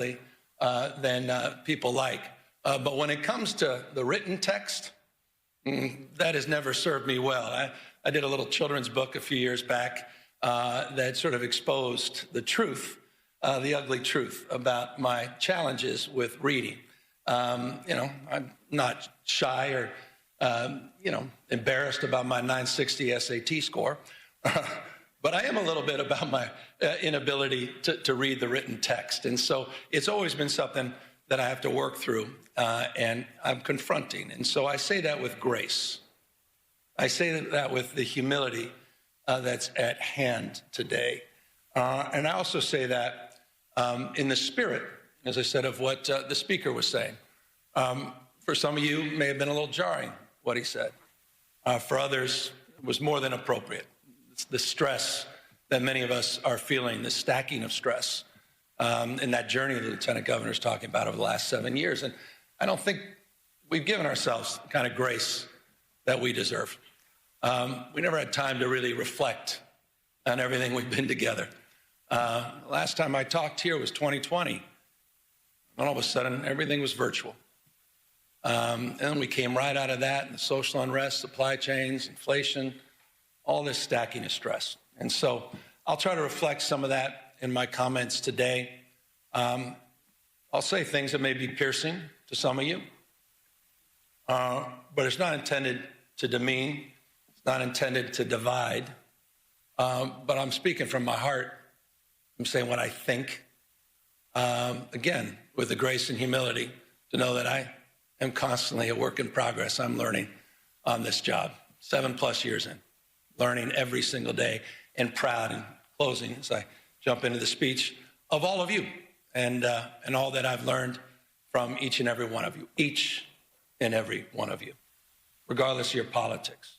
than people like. But when it comes to the written text, that has never served me well. I did a little children's book a few years back that sort of exposed the truth, the ugly truth about my challenges with reading. I'm not shy or, embarrassed about my 960 SAT score, but I am a little bit about my inability to read the written text. And so it's always been something that I have to work through, and I'm confronting. And so I say that with grace. I say that with the humility that's at hand today. And I also say that in the spirit, as I said, of what the speaker was saying. For some of you, it may have been a little jarring what he said. For others, it was more than appropriate. It's the stress that many of us are feeling, the stacking of stress, in that journey the Lieutenant Governor is talking about over the last 7 years. And I don't think we've given ourselves the kind of grace that we deserve. We never had time to really reflect on everything we've been together. Last time I talked here was 2020. And all of a sudden, everything was virtual. And we came right out of that, and the social unrest, supply chains, inflation, all this stacking of stress. And so I'll try to reflect some of that in my comments today. I'll say things that may be piercing to some of you, but it's not intended to demean. It's not intended to divide. But I'm speaking from my heart. I'm saying what I think. Again, with the grace and humility to know that I am constantly a work in progress. I'm learning on this job, 7+ years in, learning every single day, and proud in closing as I jump into the speech of all of you and all that I've learned from each and every one of you, each and every one of you, regardless of your politics,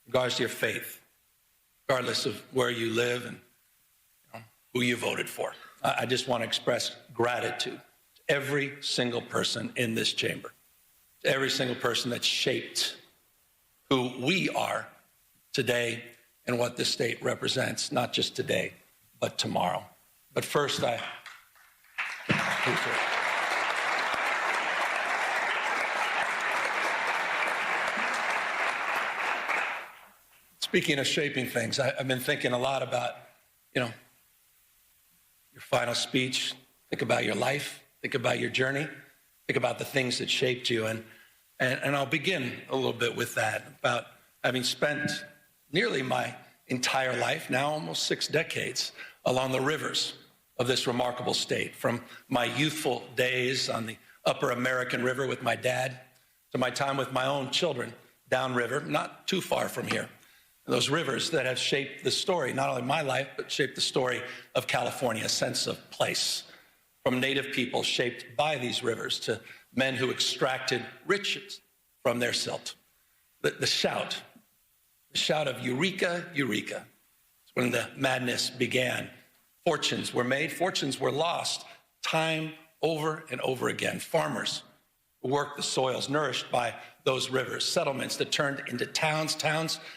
regardless of your faith, regardless of where you live and who you voted for. I just want to express gratitude to every single person in this chamber, to every single person that shaped who we are today and what this state represents, not just today, but tomorrow. But first, speaking of shaping things, I've been thinking a lot about, your final speech. Think about your life. Think about your journey. Think about the things that shaped you. And I'll begin a little bit with that, about having spent nearly my entire life, now almost 6 decades, along the rivers of this remarkable state, from my youthful days on the upper American River with my dad to my time with my own children downriver, not too far from here. Those rivers that have shaped the story, not only my life, but shaped the story of California, a sense of place, from native people shaped by these rivers to men who extracted riches from their silt. The shout of Eureka, Eureka. It's when the madness began. Fortunes were made, fortunes were lost, time over and over again. Farmers who worked the soils nourished by those rivers, settlements that turned into towns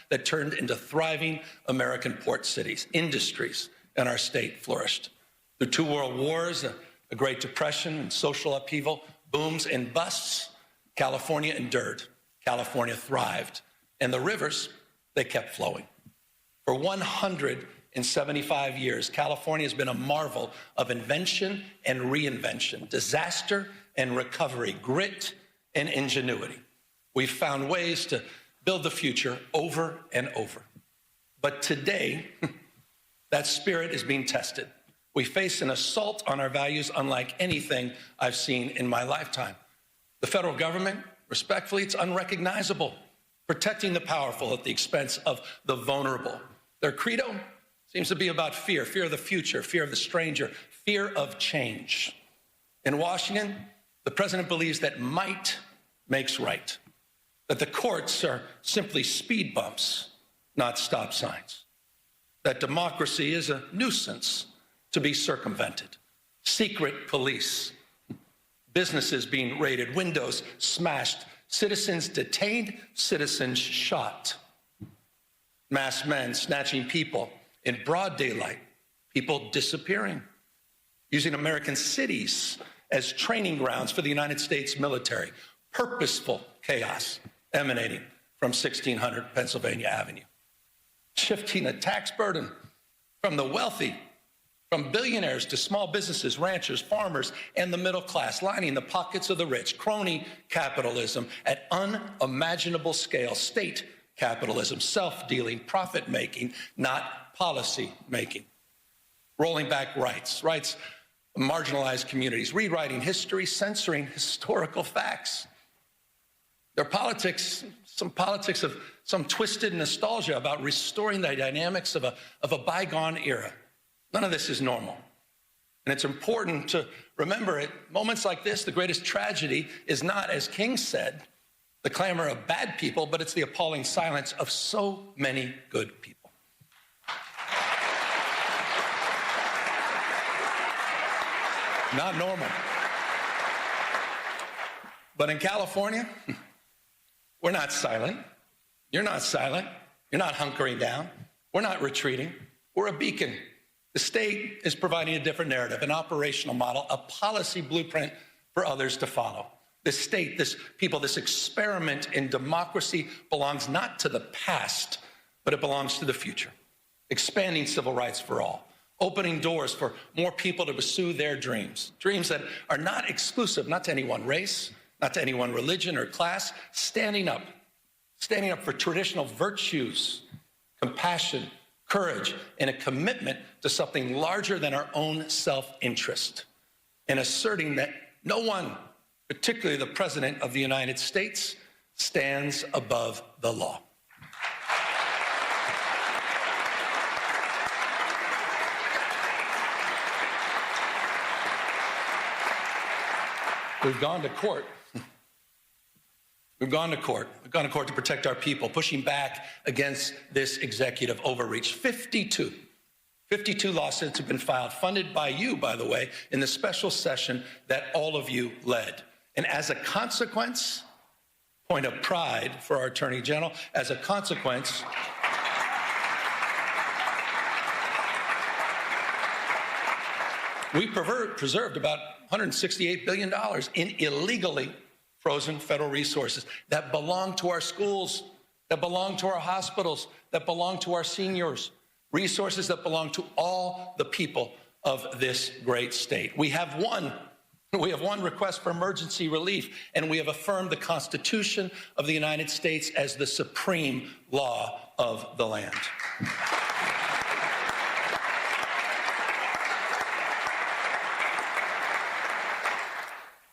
that turned into thriving American port cities, industries in our state flourished. Through 2 world wars, a Great Depression and social upheaval, booms and busts, California endured, California thrived, and the rivers, they kept flowing. For 175 years, California has been a marvel of invention and reinvention, disaster and recovery, grit and ingenuity. We've found ways to build the future over and over. But today, that spirit is being tested. We face an assault on our values unlike anything I've seen in my lifetime. The federal government, respectfully, it's unrecognizable, protecting the powerful at the expense of the vulnerable. Their credo seems to be about fear of the future, fear of the stranger, fear of change. In Washington, the president believes that might makes right, that the courts are simply speed bumps, not stop signs, that democracy is a nuisance to be circumvented, secret police, businesses being raided, windows smashed, citizens detained, citizens shot, masked men snatching people in broad daylight, people disappearing. using American cities as training grounds for the United States military. Purposeful chaos emanating from 1600 Pennsylvania Avenue. Shifting the tax burden from the wealthy, from billionaires to small businesses, ranchers, farmers, and the middle class, lining the pockets of the rich. Crony capitalism at unimaginable scale. State capitalism, self-dealing, profit-making, not policy-making. Rolling back rights of marginalized communities, rewriting history, censoring historical facts. Their politics, some politics of some twisted nostalgia about restoring the dynamics of a bygone era. None of this is normal. And it's important to remember at moments like this, the greatest tragedy is not, as King said, the clamor of bad people, but it's the appalling silence of so many good people. Not normal. But in California, we're not silent. You're not silent. You're not hunkering down. We're not retreating. We're a beacon. The state is providing a different narrative, an operational model, a policy blueprint for others to follow. This state, this people, this experiment in democracy belongs not to the past, but it belongs to the future. Expanding civil rights for all, opening doors for more people to pursue their dreams, dreams that are not exclusive, not to any one race, not to any one religion or class, standing up for traditional virtues, compassion, courage, and a commitment to something larger than our own self-interest, and asserting that no one, particularly the President of the United States, stands above the law. We've gone to court. We've gone to court. We've gone to court to protect our people, pushing back against this executive overreach. 52 lawsuits have been filed, funded by you, by the way, in the special session that all of you led. And as a consequence, point of pride for our Attorney General, as a consequence, we preserved about $168 billion in illegally frozen federal resources that belong to our schools, that belong to our hospitals, that belong to our seniors, resources that belong to all the people of this great state. We have one request for emergency relief, and we have affirmed the Constitution of the United States as the supreme law of the land.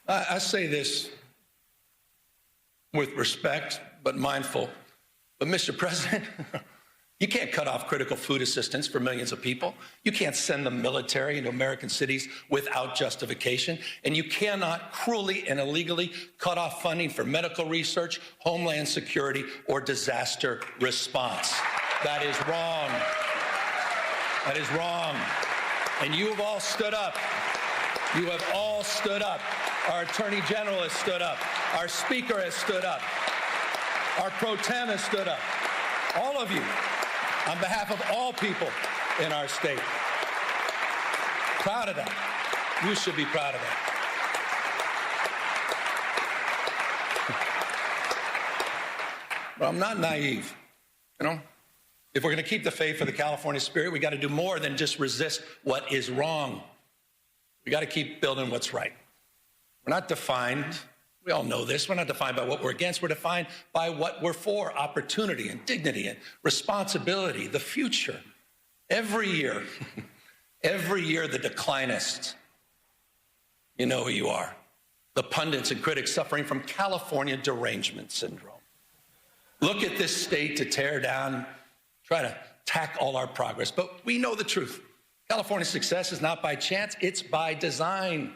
I say this with respect, but mindful. But Mr. President, you can't cut off critical food assistance for millions of people. You can't send the military into American cities without justification. And you cannot cruelly and illegally cut off funding for medical research, homeland security, or disaster response. That is wrong. That is wrong. And you have all stood up. You have all stood up. Our Attorney General has stood up. Our Speaker has stood up. Our Pro Tem has stood up. All of you, on behalf of all people in our state. Proud of that. You should be proud of that. But I'm not naive, you know? If we're going to keep the faith for the California spirit, we got to do more than just resist what is wrong. We got to keep building what's right. We're not defined, we all know this, we're not defined by what we're against, we're defined by what we're for, opportunity and dignity and responsibility, the future. Every year, the declinists, you know who you are, the pundits and critics suffering from California derangement syndrome. Look at this state to tear down, try to tack all our progress, but we know the truth. California's success is not by chance, it's by design.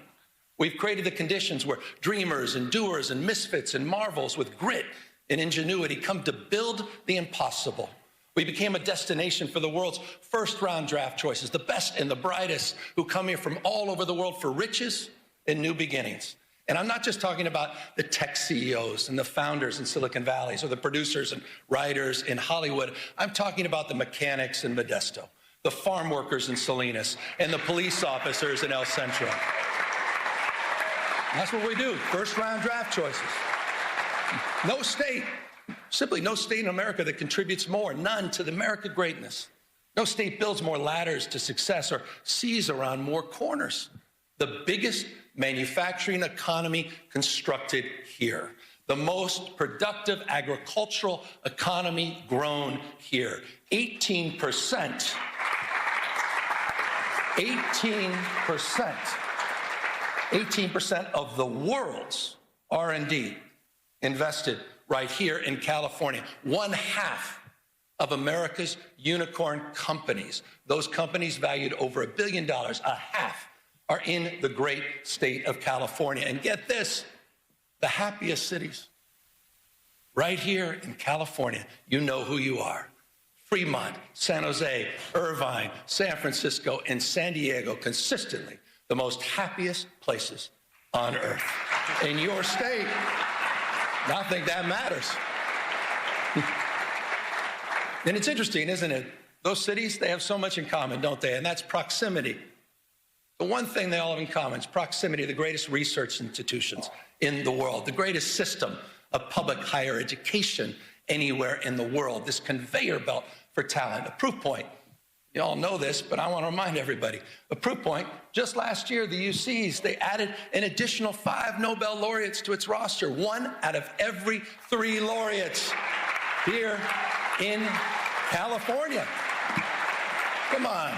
We've created the conditions where dreamers and doers and misfits and marvels with grit and ingenuity come to build the impossible. We became a destination for the world's first-round draft choices, the best and the brightest who come here from all over the world for riches and new beginnings. And I'm not just talking about the tech CEOs and the founders in Silicon Valley or the producers and writers in Hollywood. I'm talking about the mechanics in Modesto, the farm workers in Salinas, and the police officers in El Centro. That's what we do, first-round draft choices. No state, simply no state in America that contributes more, none, to the American greatness. No state builds more ladders to success or sees around more corners. The biggest manufacturing economy constructed here. The most productive agricultural economy grown here. 18%. 18% of the world's R&D invested right here in California. 1/2 of America's unicorn companies, those companies valued over $1 billion, 1/2 are in the great state of California. And get this, the happiest cities, right here in California. You know who you are. Fremont, San Jose, Irvine, San Francisco, and San Diego, consistently the most happiest places on earth. In your state, I think that matters. And it's interesting, isn't it? Those cities, they have so much in common, don't they? And that's proximity. The one thing they all have in common is proximity to the greatest research institutions in the world, the greatest system of public higher education anywhere in the world, this conveyor belt for talent. A proof point, you all know this, but I want to remind everybody. A proof point, just last year, the UCs, they added an additional 5 Nobel laureates to its roster. 1 out of every 3 laureates here in California. Come on.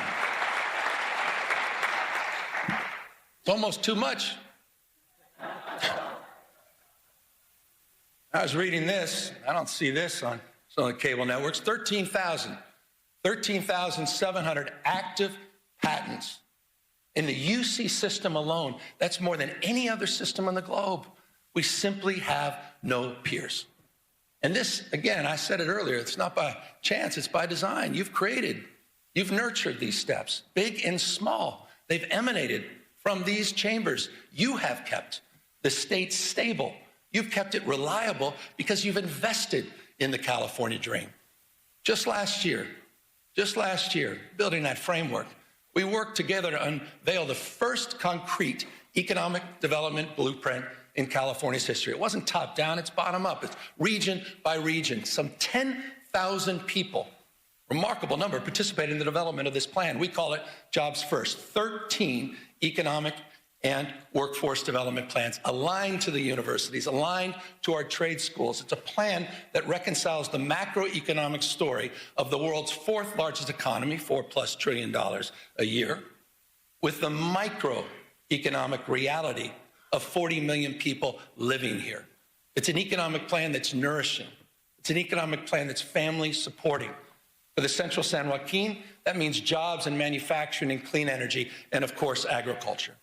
It's almost too much. I was reading this. I don't see this on some of the cable networks. 13,700 active patents in the UC system alone. That's more than any other system on the globe. We simply have no peers. And this, again, I said it earlier, it's not by chance, it's by design. You've created, you've nurtured these steps, big and small. They've emanated from these chambers. You have kept the state stable. You've kept it reliable because you've invested in the California dream. Just last year, building that framework, we worked together to unveil the first concrete economic development blueprint in California's history. It wasn't top down, it's bottom up. It's region by region. Some 10,000 people, remarkable number, participated in the development of this plan. We call it Jobs First. 13 economic and workforce development plans aligned to the universities, aligned to our trade schools. It's a plan that reconciles the macroeconomic story of the world's 4th largest economy, $4+ trillion a year, with the microeconomic reality of 40 million people living here. It's an economic plan that's nourishing. It's an economic plan that's family supporting. For the Central San Joaquin, that means jobs in manufacturing and clean energy, and of course, agriculture.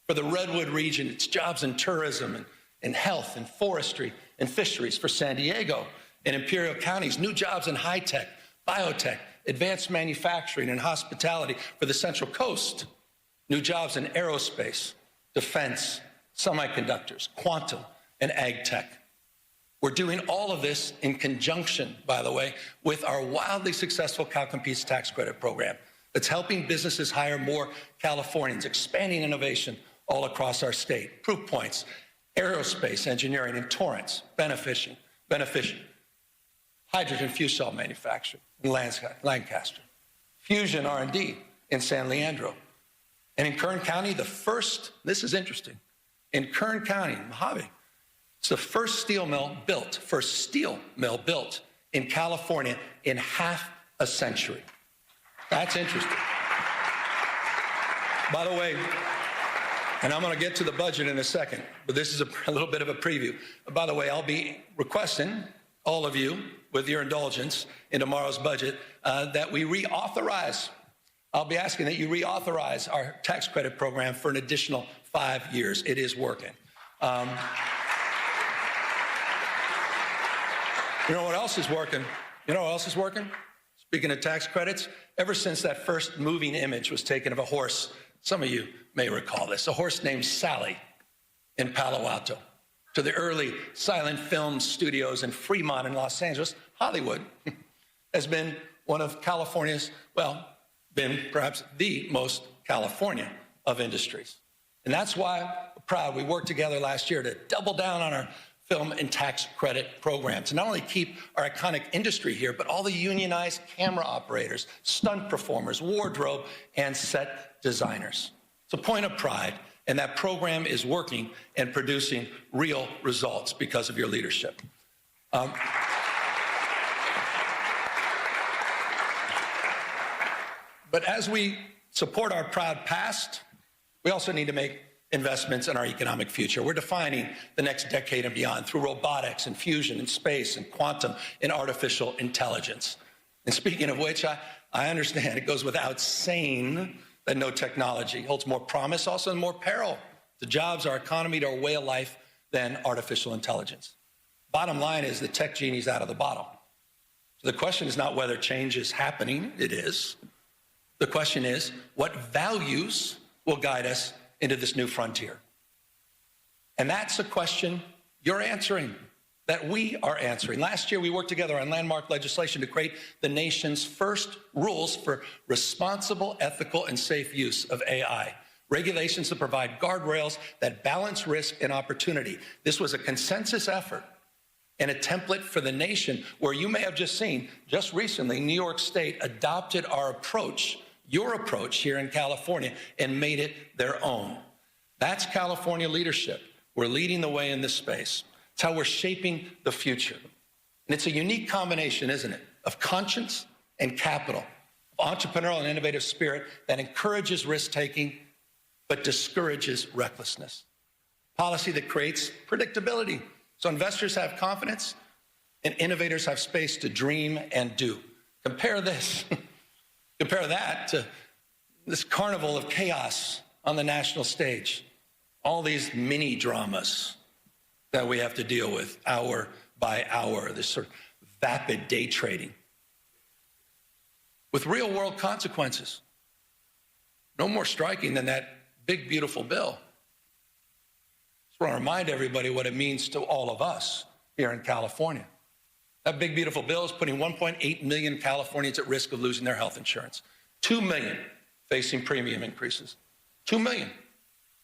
For the Redwood region, it's jobs in tourism and health and forestry and fisheries. For San Diego and Imperial counties, new jobs in high-tech, biotech, advanced manufacturing and hospitality. For the Central Coast, new jobs in aerospace, defense, semiconductors, quantum, and ag tech. We're doing all of this in conjunction, by the way, with our wildly successful Cal Competes tax credit program that's helping businesses hire more Californians, expanding innovation all across our state. Proof points, aerospace engineering in Torrance, beneficent, hydrogen fuel cell manufacturing in Lancaster, fusion R&D in San Leandro. And in Kern County, the first, this is interesting, in Kern County, Mojave, it's the first steel mill built in California in half a century. That's interesting. By the way, and I'm going to get to the budget in a second, but this is a little bit of a preview. By the way, I'll be requesting all of you, with your indulgence in tomorrow's budget, that we reauthorize. I'll be asking that you reauthorize our tax credit program for an additional 5 years. It is working. You know what else is working? Speaking of tax credits, ever since that first moving image was taken of a horse, some of you may recall this, a horse named Sally in Palo Alto, to the early silent film studios in Fremont in Los Angeles, Hollywood has been one of California's, well, been perhaps the most California of industries. And that's why we're proud we worked together last year to double down on our film and tax credit program to not only keep our iconic industry here, but all the unionized camera operators, stunt performers, wardrobe, and set designers. It's a point of pride, and that program is working and producing real results because of your leadership. But as we support our proud past, we also need to make investments in our economic future. We're defining the next decade and beyond through robotics and fusion and space and quantum and artificial intelligence. And speaking of which, I understand it goes without saying that no technology holds more promise, also and more peril to jobs, our economy, to our way of life than artificial intelligence. Bottom line is the tech genie's out of the bottle. So the question is not whether change is happening, it is. The question is, what values will guide us into this new frontier? And that's a question you're answering, that we are answering. Last year, we worked together on landmark legislation to create the nation's first rules for responsible, ethical, and safe use of AI. Regulations that provide guardrails that balance risk and opportunity. This was a consensus effort and a template for the nation where you may have just seen, just recently, New York State adopted our approach, your approach here in California, and made it their own. That's California leadership. We're leading the way in this space. It's how we're shaping the future. And it's a unique combination, isn't it, of conscience and capital, of entrepreneurial and innovative spirit that encourages risk-taking but discourages recklessness. Policy that creates predictability, so investors have confidence and innovators have space to dream and do. Compare this, compare that to this carnival of chaos on the national stage. All these mini dramas that we have to deal with hour by hour, this sort of vapid day trading with real world consequences. No more striking than that big, beautiful bill. Just want to remind everybody what it means to all of us here in California. That big, beautiful bill is putting 1.8 million Californians at risk of losing their health insurance. 2 million facing premium increases. 2 million.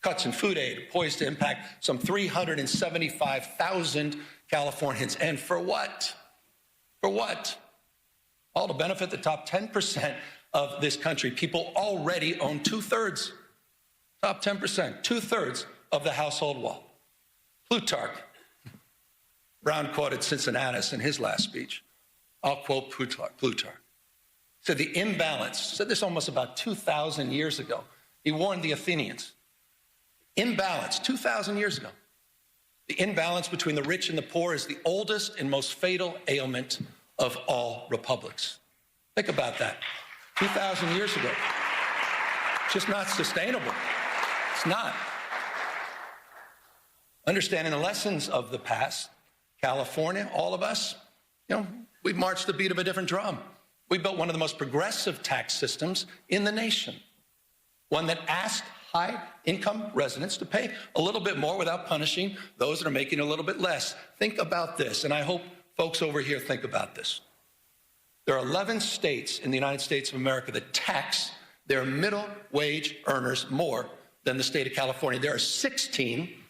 Cuts in food aid poised to impact some 375,000 Californians. And for what? For what? All to benefit the top 10% of this country. People already own 2/3. Top 10%, 2/3 of the household wealth. Plutarch, Brown quoted Cincinnatus in his last speech. I'll quote Plutarch. Said the imbalance, said this almost about 2,000 years ago. He warned the Athenians. Imbalance, 2,000 years ago. The imbalance between the rich and the poor is the oldest and most fatal ailment of all republics. Think about that. 2,000 years ago. It's just not sustainable. It's not. Understanding the lessons of the past, California, all of us, we've marched the beat of a different drum. We built one of the most progressive tax systems in the nation, one that asked high-income residents to pay a little bit more without punishing those that are making a little bit less. Think about this, and I hope folks over here think about this. There are 11 states in the United States of America that tax their middle wage earners more than the state of California. There are 16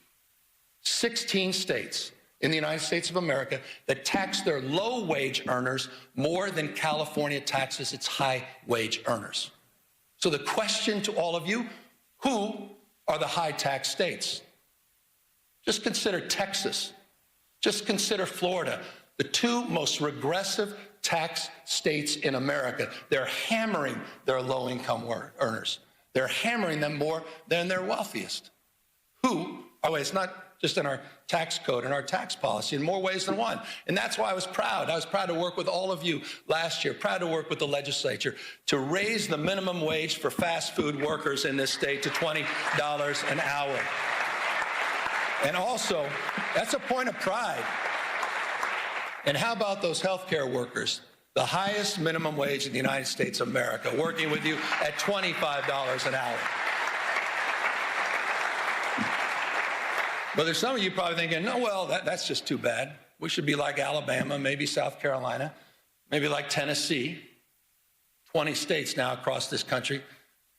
states in the United States of America that tax their low wage earners more than California taxes its high wage earners. So the question to all of you, who are the high tax states? Just consider Texas. Just consider Florida, the two most regressive tax states in America. They're hammering their low income earners. They're hammering them more than their wealthiest. Who, by the way, it's not just in our tax code and our tax policy, in more ways than one. And that's why I was proud. I was proud to work with all of you last year, proud to work with the legislature to raise the minimum wage for fast food workers in this state to $20 an hour. And also, that's a point of pride. And how about those healthcare workers? The highest minimum wage in the United States of America, working with you at $25 an hour. But there's some of you probably thinking, no, well, that's just too bad. We should be like Alabama, maybe South Carolina, maybe like Tennessee. 20 states now across this country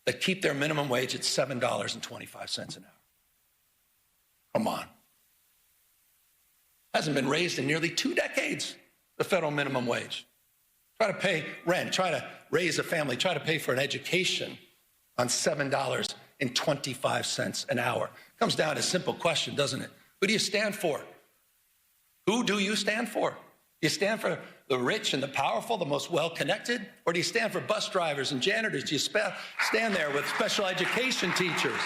that keep their minimum wage at $7.25 an hour. Come on. Hasn't been raised in nearly 2 decades, the federal minimum wage. Try to pay rent, try to raise a family, try to pay for an education on $7.25 an hour. Comes down to a simple question, doesn't it? Who do you stand for? Who do you stand for? Do you stand for the rich and the powerful, the most well-connected? Or do you stand for bus drivers and janitors? Do you stand there with special education teachers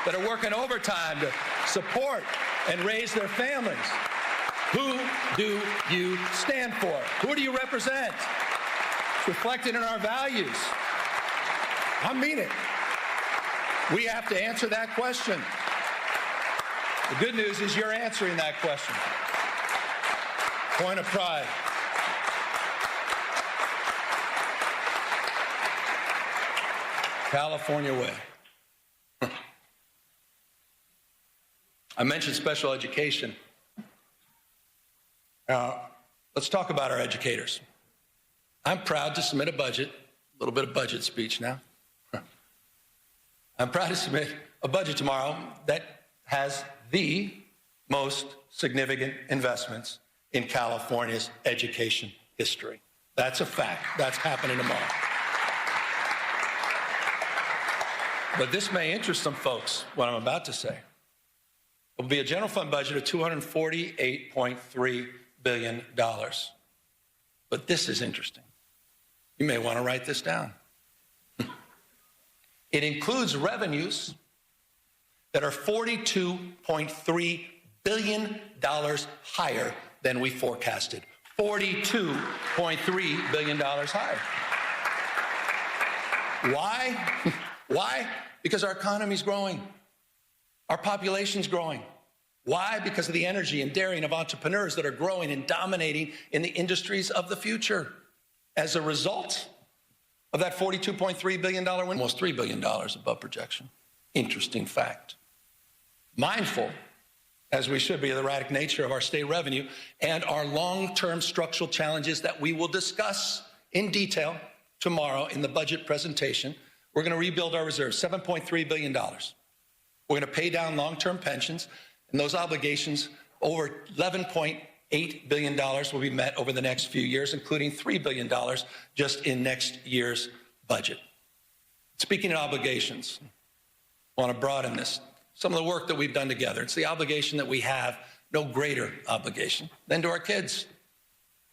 that are working overtime to support and raise their families? Who do you stand for? Who do you represent? It's reflected in our values. I mean it. We have to answer that question. The good news is you're answering that question. Point of pride. California way. I mentioned special education. Let's talk about our educators. I'm proud to submit a budget, a little bit of budget speech now. I'm proud to submit a budget tomorrow that has the most significant investments in California's education history. That's a fact. That's happening tomorrow. But this may interest some folks, what I'm about to say. It will be a general fund budget of $248.3 billion. But this is interesting. You may want to write this down. It includes revenues that are $42.3 billion higher than we forecasted. $42.3 billion higher. Why? Why? Because our economy's growing. Our population's growing. Why? Because of the energy and daring of entrepreneurs that are growing and dominating in the industries of the future. As a result of that $42.3 billion win, almost $3 billion above projection. Interesting fact. Mindful, as we should be, of the erratic nature of our state revenue and our long-term structural challenges that we will discuss in detail tomorrow in the budget presentation. We're going to rebuild our reserves, $7.3 billion. We're going to pay down long-term pensions, and those obligations, over $11.8 billion will be met over the next few years, including $3 billion just in next year's budget. Speaking of obligations, I want to broaden this. Some of the work that we've done together, it's the obligation that we have, no greater obligation than to our kids.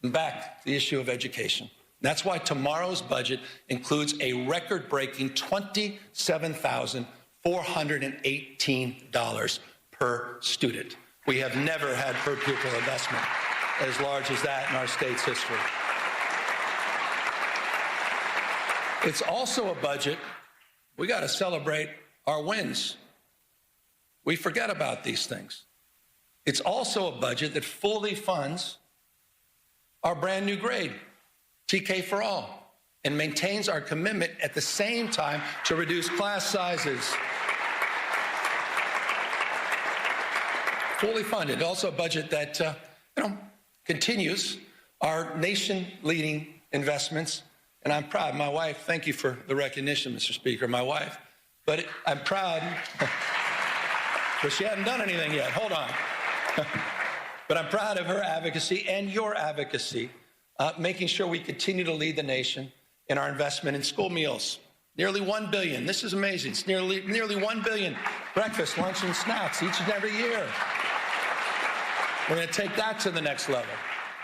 And back to the issue of education. That's why tomorrow's budget includes a record-breaking $27,418 per student. We have never had per pupil investment as large as that in our state's history. It's also a budget, we got to celebrate our wins. We forget about these things. It's also a budget that fully funds our brand new grade, TK for All, and maintains our commitment at the same time to reduce class sizes. Fully funded. Also a budget that continues our nation-leading investments. And I'm proud. My wife, thank you for the recognition, Mr. Speaker, my wife. But I'm proud, but she hadn't done anything yet. Hold on. But I'm proud of her advocacy and your advocacy, making sure we continue to lead the nation in our investment in school meals. Nearly $1 billion. This is amazing. It's nearly $1 billion breakfast, lunch, and snacks each and every year. We're going to take that to the next level.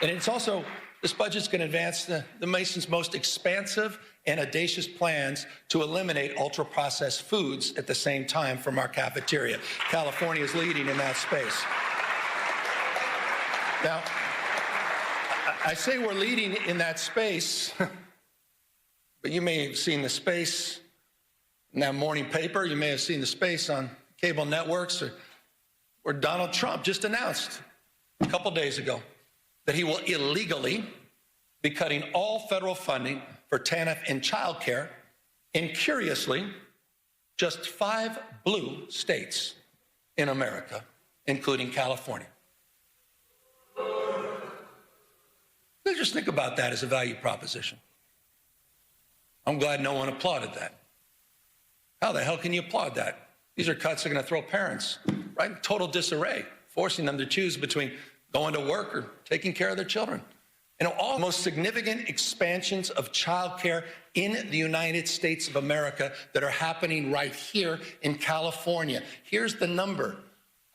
And it's also, this budget's going to advance the nation's most expansive and audacious plans to eliminate ultra-processed foods at the same time from our cafeteria. California is leading in that space. Now, I say we're leading in that space, but you may have seen the space in that morning paper. You may have seen the space on cable networks where Donald Trump just announced a couple days ago that he will illegally be cutting all federal funding for TANF and childcare in, curiously, just 5 blue states in America, including California. Just think about that as a value proposition. I'm glad no one applauded that. How the hell can you applaud that? These are cuts that are going to throw parents right in total disarray, forcing them to choose between going to work or taking care of their children. You know, all the most significant expansions of childcare in the United States of America that are happening right here in California. Here's the number.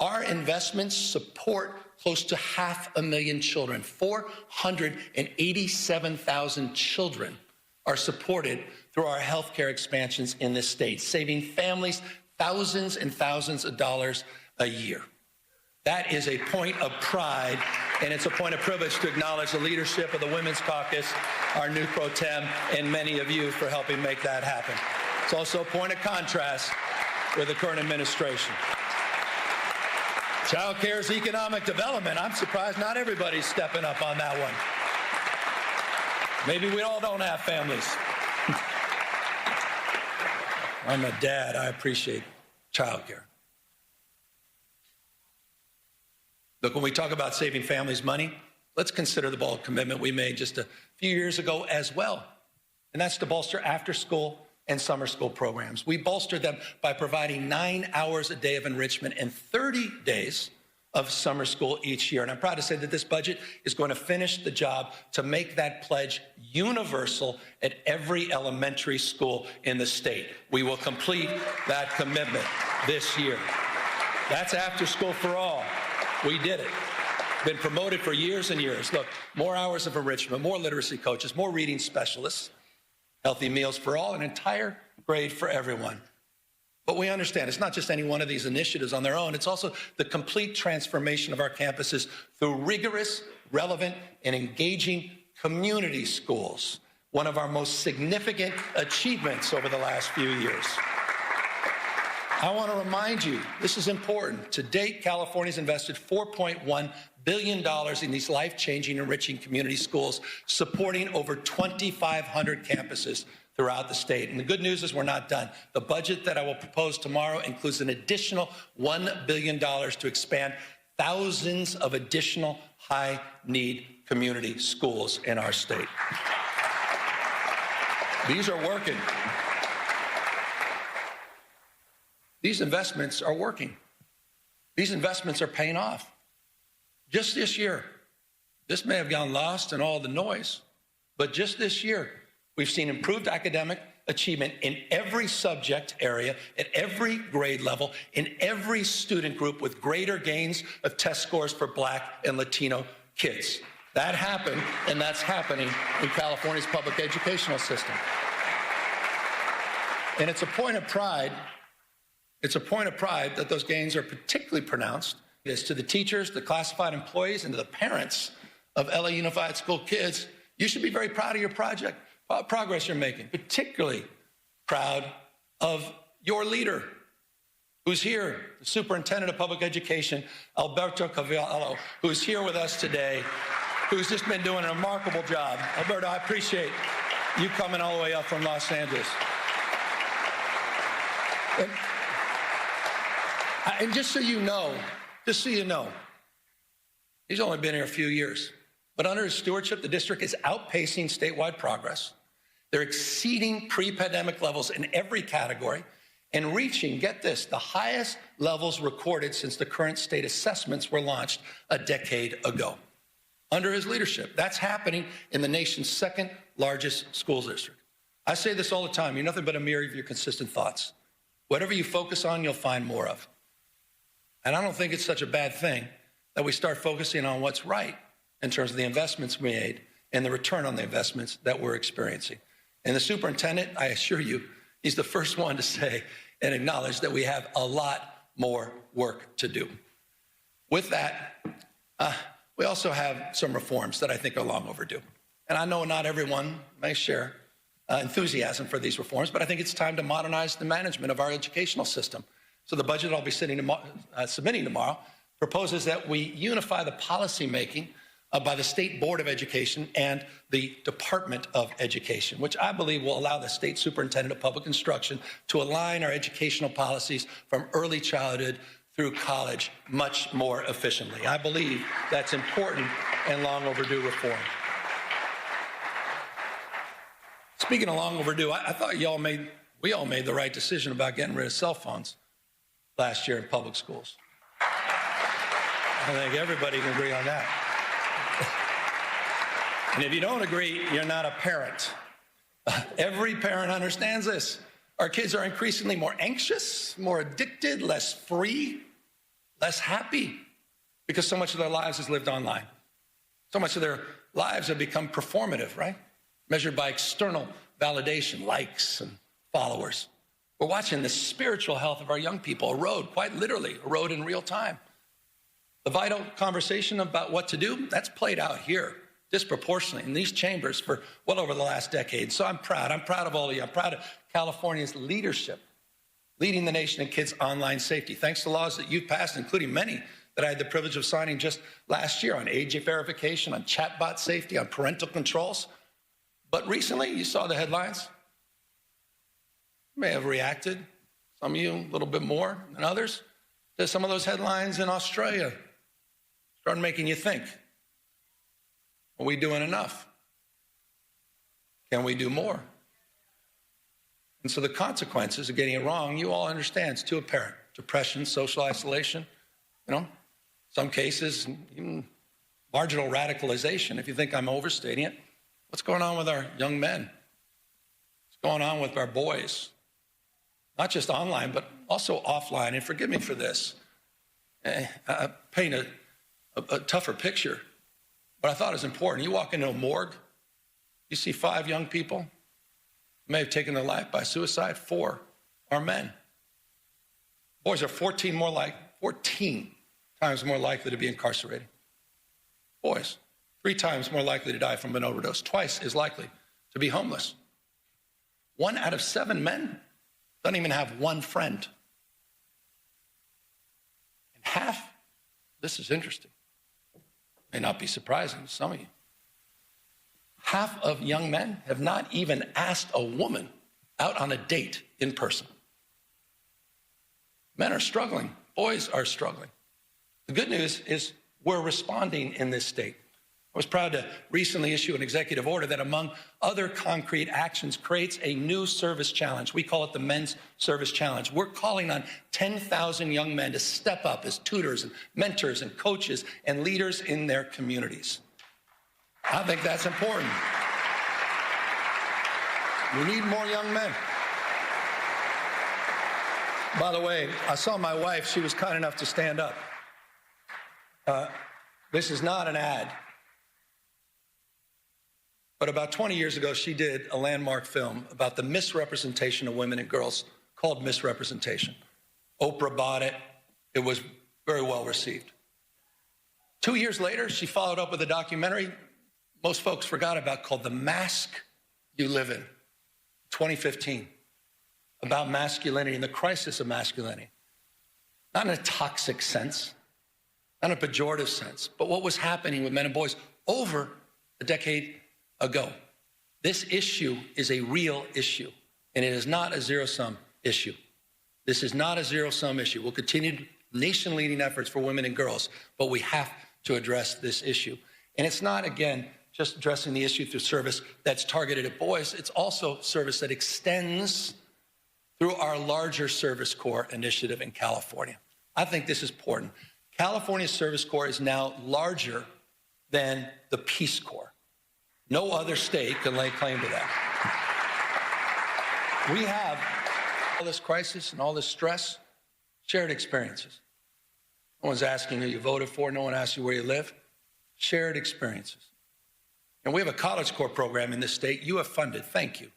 Our investments support close to 500,000 children. 487,000 children are supported through our healthcare expansions in this state, saving families thousands and thousands of dollars a year. That is a point of pride, and it's a point of privilege to acknowledge the leadership of the Women's Caucus, our new pro tem, and many of you for helping make that happen. It's also a point of contrast with the current administration. Child care is economic development. I'm surprised not everybody's stepping up on that one. Maybe we all don't have families. I'm a dad. I appreciate child care. Look, when we talk about saving families money, let's consider the bold commitment we made just a few years ago as well. And that's to bolster after-school and summer school programs. We bolstered them by providing 9 hours a day of enrichment and 30 days of summer school each year. And I'm proud to say that this budget is going to finish the job to make that pledge universal at every elementary school in the state. We will complete that commitment this year. That's after school for all. We did it. Been promoted for years and years. Look, more hours of enrichment, more literacy coaches, more reading specialists, healthy meals for all, an entire grade for everyone. But we understand it's not just any one of these initiatives on their own. It's also the complete transformation of our campuses through rigorous, relevant, and engaging community schools, one of our most significant achievements over the last few years. I want to remind you, this is important. To date, California's invested $4.1 billion in these life-changing, enriching community schools, supporting over 2,500 campuses throughout the state. And the good news is we're not done. The budget that I will propose tomorrow includes an additional $1 billion to expand thousands of additional high-need community schools in our state. These are working. These investments are working. These investments are paying off. Just this year, this may have gone lost in all the noise, but just this year, we've seen improved academic achievement in every subject area, at every grade level, in every student group, with greater gains of test scores for Black and Latino kids. That happened, and that's happening in California's public educational system. And it's a point of pride. It's a point of pride that those gains are particularly pronounced. It is to the teachers, the classified employees, and to the parents of LA Unified School kids. You should be very proud of your progress you're making, particularly proud of your leader who's here, the Superintendent of Public Education, Alberto Cavallo, who's here with us today, who's just been doing a remarkable job. Alberto, I appreciate you coming all the way up from Los Angeles. And just so you know, he's only been here a few years, but under his stewardship, the district is outpacing statewide progress. They're exceeding pre-pandemic levels in every category and reaching, get this, the highest levels recorded since the current state assessments were launched a decade ago. Under his leadership, that's happening in the nation's second largest school district. I say this all the time, you're nothing but a mirror of your consistent thoughts. Whatever you focus on, you'll find more of. And I don't think it's such a bad thing that we start focusing on what's right in terms of the investments we made and the return on the investments that we're experiencing. And the superintendent, I assure you, he's the first one to say and acknowledge that we have a lot more work to do. With that, we also have some reforms that I think are long overdue. And I know not everyone may share enthusiasm for these reforms, but I think it's time to modernize the management of our educational system. So the budget I'll be submitting tomorrow proposes that we unify the policymaking by the State Board of Education and the Department of Education, which I believe will allow the State Superintendent of Public Instruction to align our educational policies from early childhood through college much more efficiently. I believe that's important and long overdue reform. It's Speaking of long overdue, I thought we all made the right decision about getting rid of cell phones last year in public schools. I think everybody can agree on that. And if you don't agree, you're not a parent. Every parent understands this. Our kids are increasingly more anxious, more addicted, less free, less happy, because so much of their lives is lived online. So much of their lives have become performative, right? Measured by external validation, likes and followers. We're watching the spiritual health of our young people erode, quite literally, erode in real time. The vital conversation about what to do, that's played out here disproportionately in these chambers for well over the last decade. So I'm proud of all of you. I'm proud of California's leadership, leading the nation in kids' online safety, thanks to laws that you've passed, including many that I had the privilege of signing just last year on age verification, on chatbot safety, on parental controls. But recently, you saw the headlines. You may have reacted, some of you a little bit more than others, to some of those headlines in Australia. Started making you think, are we doing enough? Can we do more? And so the consequences of getting it wrong, you all understand, it's too apparent. Depression, social isolation, some cases, even marginal radicalization, if you think I'm overstating it. What's going on with our young men? What's going on with our boys? Not just online, but also offline. And forgive me for this. I paint a tougher picture, but I thought it was important. You walk into a morgue, you see 5 young people who may have taken their life by suicide. 4 are men. Boys are 14 times more likely to be incarcerated. Boys, 3 times more likely to die from an overdose, twice as likely to be homeless. 1 out of 7 men doesn't even have one friend. And half, this is interesting, may not be surprising to some of you, half of young men have not even asked a woman out on a date in person. Men are struggling. Boys are struggling. The good news is we're responding in this state. I was proud to recently issue an executive order that, among other concrete actions, creates a new service challenge. We call it the Men's Service Challenge. We're calling on 10,000 young men to step up as tutors and mentors and coaches and leaders in their communities. I think that's important. We need more young men. By the way, I saw my wife. She was kind enough to stand up. This is not an ad. But about 20 years ago, she did a landmark film about the misrepresentation of women and girls called Misrepresentation. Oprah bought it. It was very well received. 2 years later, she followed up with a documentary most folks forgot about called The Mask You Live In, 2015, about masculinity and the crisis of masculinity. Not in a toxic sense, not in a pejorative sense, but what was happening with men and boys over a decade ago. This issue is a real issue, and it is not a zero-sum issue. This is not a zero-sum issue. We'll continue nation-leading efforts for women and girls, but we have to address this issue. And it's not, again, just addressing the issue through service that's targeted at boys. It's also service that extends through our larger Service Corps initiative in California. I think this is important. California's Service Corps is now larger than the Peace Corps. No other state can lay claim to that. We have all this crisis and all this stress, shared experiences. No one's asking who you voted for. No one asks you where you live. Shared experiences. And we have a College Corps program in this state you have funded. Thank you.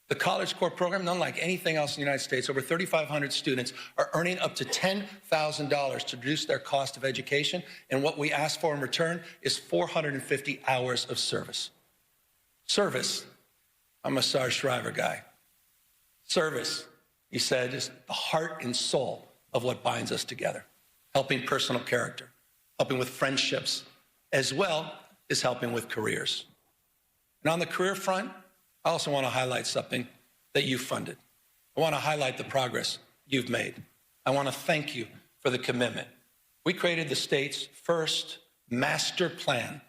The College Corps program, unlike anything else in the United States, over 3,500 students are earning up to $10,000 to reduce their cost of education. And what we ask for in return is 450 hours of service. Service, I'm a Sarge Shriver guy. Service, he said, is the heart and soul of what binds us together. Helping personal character, helping with friendships, as well as helping with careers. And on the career front, I also want to highlight something that you funded. I want to highlight the progress you've made. I want to thank you for the commitment. We created the state's first master plan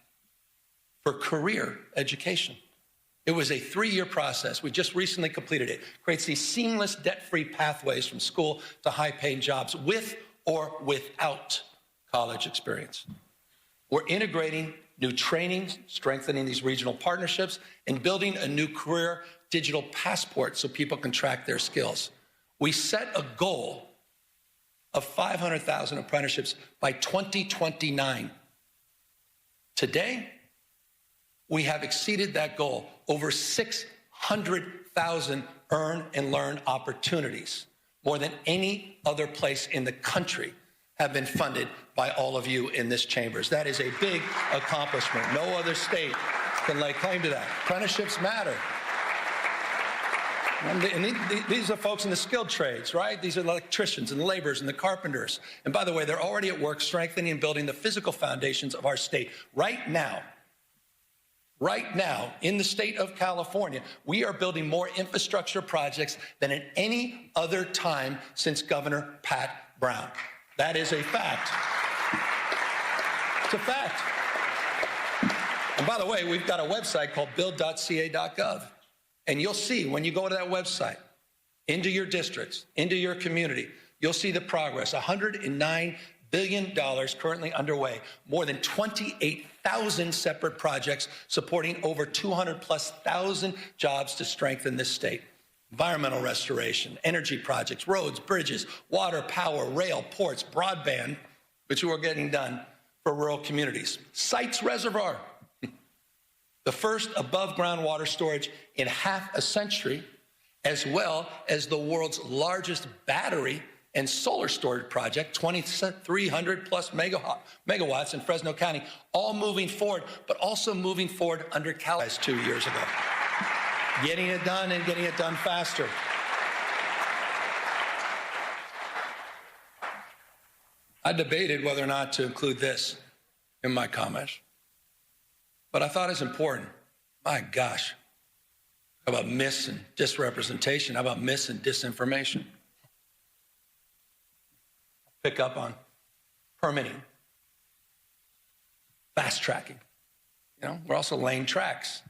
for career education. It was a 3-year process. We just recently completed it. Creates these seamless, debt-free pathways from school to high-paying jobs with or without college experience. We're integrating new training, strengthening these regional partnerships, and building a new career digital passport so people can track their skills. We set a goal of 500,000 apprenticeships by 2029. Today, we have exceeded that goal. Over 600,000 earn and learn opportunities, more than any other place in the country, have been funded by all of you in this chambers. That is a big accomplishment. No other state can lay claim to that. Apprenticeships matter. And these are folks in the skilled trades, right? These are the electricians and the laborers and the carpenters. And by the way, they're already at work strengthening and building the physical foundations of our state. Right now, in the state of California, we are building more infrastructure projects than at any other time since Governor Pat Brown. That is a fact. It's a fact. And by the way, we've got a website called build.ca.gov. And you'll see when you go to that website, into your districts, into your community, you'll see the progress. $109 billion currently underway, more than 28,000 separate projects supporting over 200,000+ jobs to strengthen this state. Environmental restoration, energy projects, roads, bridges, water, power, rail, ports, broadband, which we're getting done for rural communities. Sites Reservoir, the first above-ground water storage in half a century, as well as the world's largest battery and solar storage project, 2,300+ megawatts in Fresno County, all moving forward, but also moving forward under California 2 years ago. Getting it done and getting it done faster. I debated whether or not to include this in my comments, but I thought it's important. My gosh, how about mis and disrepresentation? How about mis and disinformation? Pick up on permitting, fast tracking. You know, we're also laying tracks.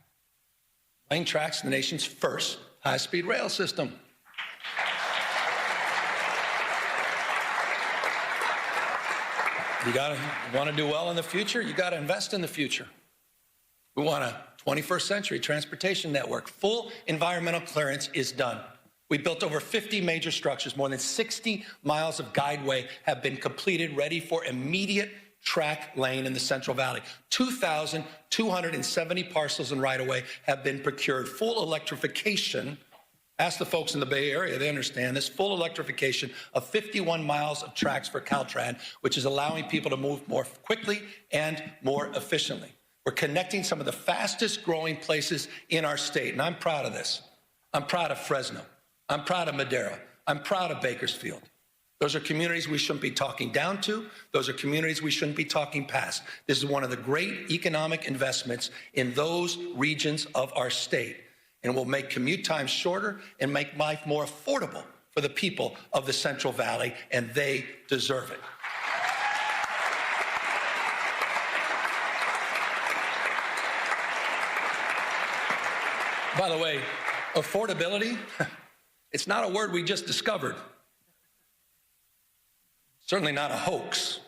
Laying tracks in the nation's first high-speed rail system. You want to do well in the future, you got to invest in the future. We want a 21st century transportation network. Full environmental clearance is done. We built over 50 major structures. More than 60 miles of guideway have been completed, ready for immediate track lane in the Central Valley. 2,270 parcels and right-of-way have been procured. Full electrification, ask the folks in the Bay Area, they understand this, full electrification of 51 miles of tracks for Caltrans, which is allowing people to move more quickly and more efficiently. We're connecting some of the fastest growing places in our state, and I'm proud of this. I'm proud of Fresno. I'm proud of Madera. I'm proud of Bakersfield. Those are communities we shouldn't be talking down to. Those are communities we shouldn't be talking past. This is one of the great economic investments in those regions of our state, and will make commute times shorter and make life more affordable for the people of the Central Valley, and they deserve it. By the way, affordability, it's not a word we just discovered. Certainly not a hoax.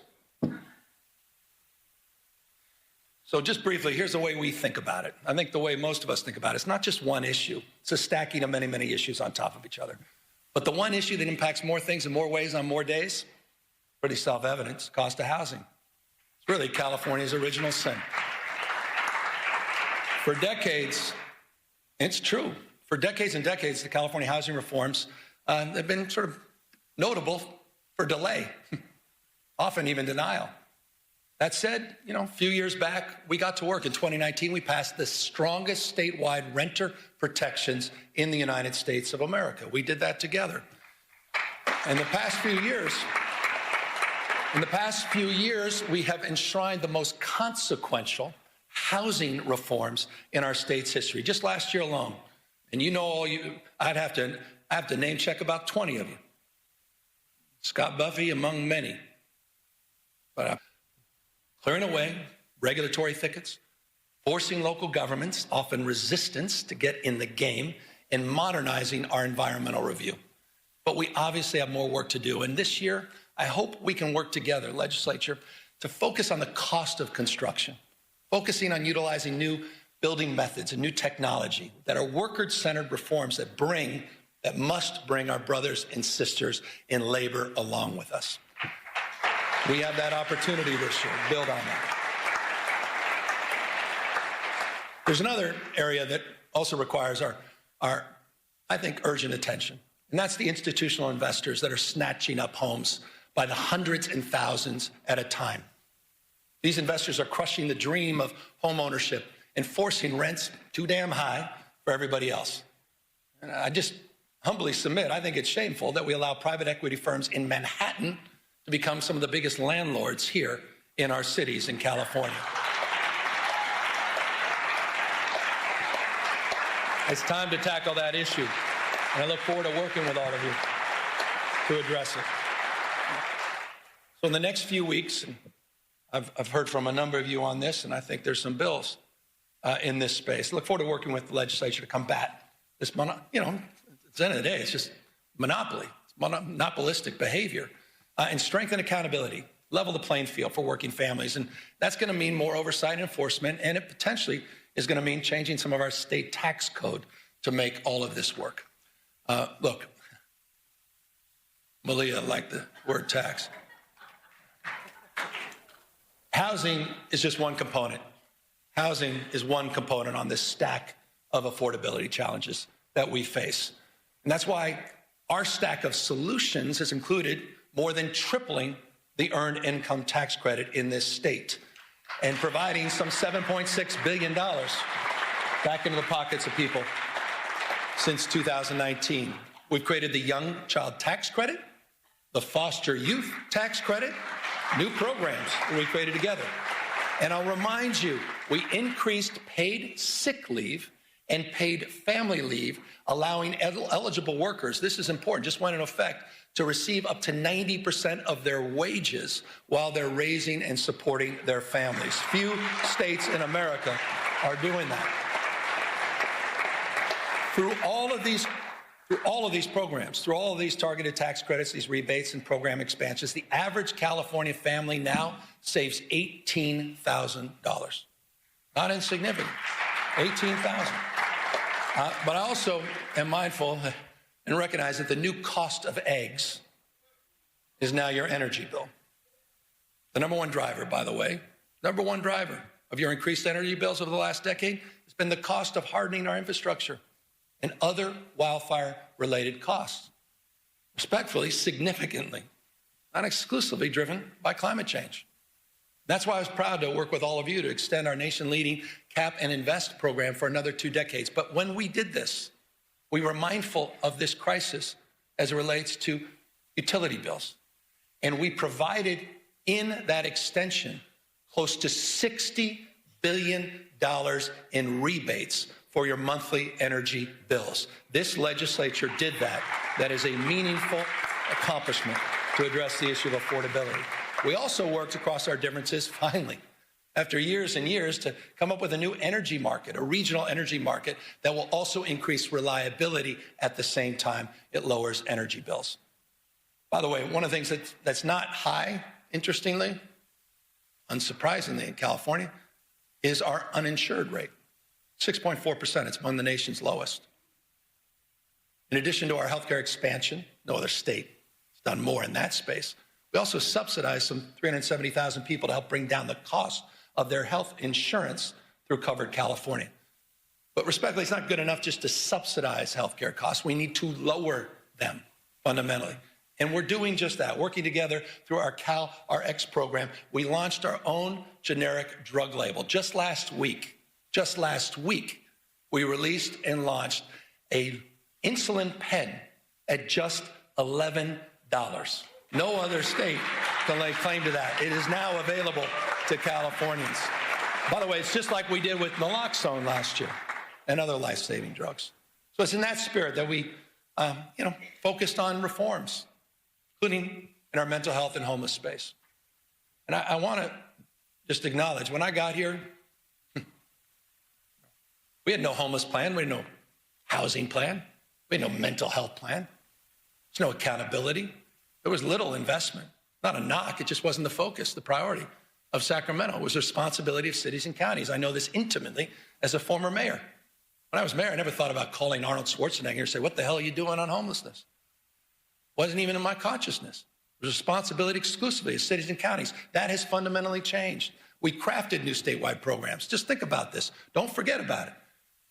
So just briefly, here's the way we think about it. I think the way most of us think about it, it's not just one issue. It's a stacking of many, many issues on top of each other. But the one issue that impacts more things in more ways on more days, pretty self-evident, cost of housing. It's really California's original sin. For decades, it's true. For decades and decades, the California housing reforms have been sort of notable for delay, often even denial. That said, a few years back, we got to work. In 2019, we passed the strongest statewide renter protections in the United States of America. We did that together. In the past few years, we have enshrined the most consequential housing reforms in our state's history. Just last year alone, and I'd have to name check about 20 of you. Scott Buffy among many. But clearing away regulatory thickets, forcing local governments, often resistance, to get in the game, and modernizing our environmental review. But we obviously have more work to do. And this year, I hope we can work together, legislature, to focus on the cost of construction, focusing on utilizing new building methods and new technology that are worker-centered reforms that must bring our brothers and sisters in labor along with us. We have that opportunity this year to build on that. There's another area that also requires our, I think, urgent attention, and that's the institutional investors that are snatching up homes by the hundreds and thousands at a time. These investors are crushing the dream of home ownership and forcing rents too damn high for everybody else. And I just humbly submit, I think it's shameful that we allow private equity firms in Manhattan to become some of the biggest landlords here in our cities in California. It's time to tackle that issue, and I look forward to working with all of you to address it. So in the next few weeks, and I've heard from a number of you on this, and I think there's some bills in this space. I look forward to working with the legislature to combat this, at the end of the day, it's just monopoly. It's monopolistic behavior, and strengthen accountability, level the playing field for working families. And that's going to mean more oversight and enforcement, and it potentially is going to mean changing some of our state tax code to make all of this work. Look, Malia liked the word tax. Housing is just one component. Housing is one component on this stack of affordability challenges that we face. And that's why our stack of solutions has included more than tripling the earned income tax credit in this state and providing some $7.6 billion back into the pockets of people since 2019. We've created the Young Child Tax Credit, the Foster Youth Tax Credit, new programs that we created together. And I'll remind you, we increased paid sick leave and paid family leave, allowing eligible workers, this is important, just went into effect, to receive up to 90% of their wages while they're raising and supporting their families. Few states in America are doing that. Through all of these programs, through all of these targeted tax credits, these rebates and program expansions, the average California family now saves $18,000. Not insignificant, $18,000. But I also am mindful and recognize that the new cost of eggs is now your energy bill. The number one driver, by the way, number one driver of your increased energy bills over the last decade has been the cost of hardening our infrastructure and other wildfire-related costs. Respectfully, significantly, not exclusively driven by climate change. That's why I was proud to work with all of you to extend our nation-leading Cap and Invest program for another 2 decades. But when we did this, we were mindful of this crisis as it relates to utility bills. And we provided in that extension close to $60 billion in rebates for your monthly energy bills. This legislature did that. That is a meaningful accomplishment to address the issue of affordability. We also worked across our differences, finally, after years and years, to come up with a new energy market, a regional energy market that will also increase reliability at the same time it lowers energy bills. By the way, one of the things that's not high, interestingly, unsurprisingly in California, is our uninsured rate. 6.4%, it's among the nation's lowest. In addition to our healthcare expansion, no other state has done more in that space. We also subsidize some 370,000 people to help bring down the cost of their health insurance through Covered California. But respectfully, it's not good enough just to subsidize healthcare costs. We need to lower them fundamentally. And we're doing just that, working together through our CalRx program. We launched our own generic drug label just last week, we released and launched a insulin pen at just $11. No other state can lay claim to that. It is now available to Californians. By the way, it's just like we did with naloxone last year and other life-saving drugs. So it's in that spirit that we, focused on reforms, including in our mental health and homeless space. And I want to just acknowledge, when I got here, We had no homeless plan. We had no housing plan. We had no mental health plan. There's no accountability. There was little investment. Not a knock. It just wasn't the focus, the priority of Sacramento. It was the responsibility of cities and counties. I know this intimately as a former mayor. When I was mayor, I never thought about calling Arnold Schwarzenegger and say, what the hell are you doing on homelessness? Wasn't even in my consciousness. It was responsibility exclusively of cities and counties. That has fundamentally changed. We crafted new statewide programs. Just think about this. Don't forget about it.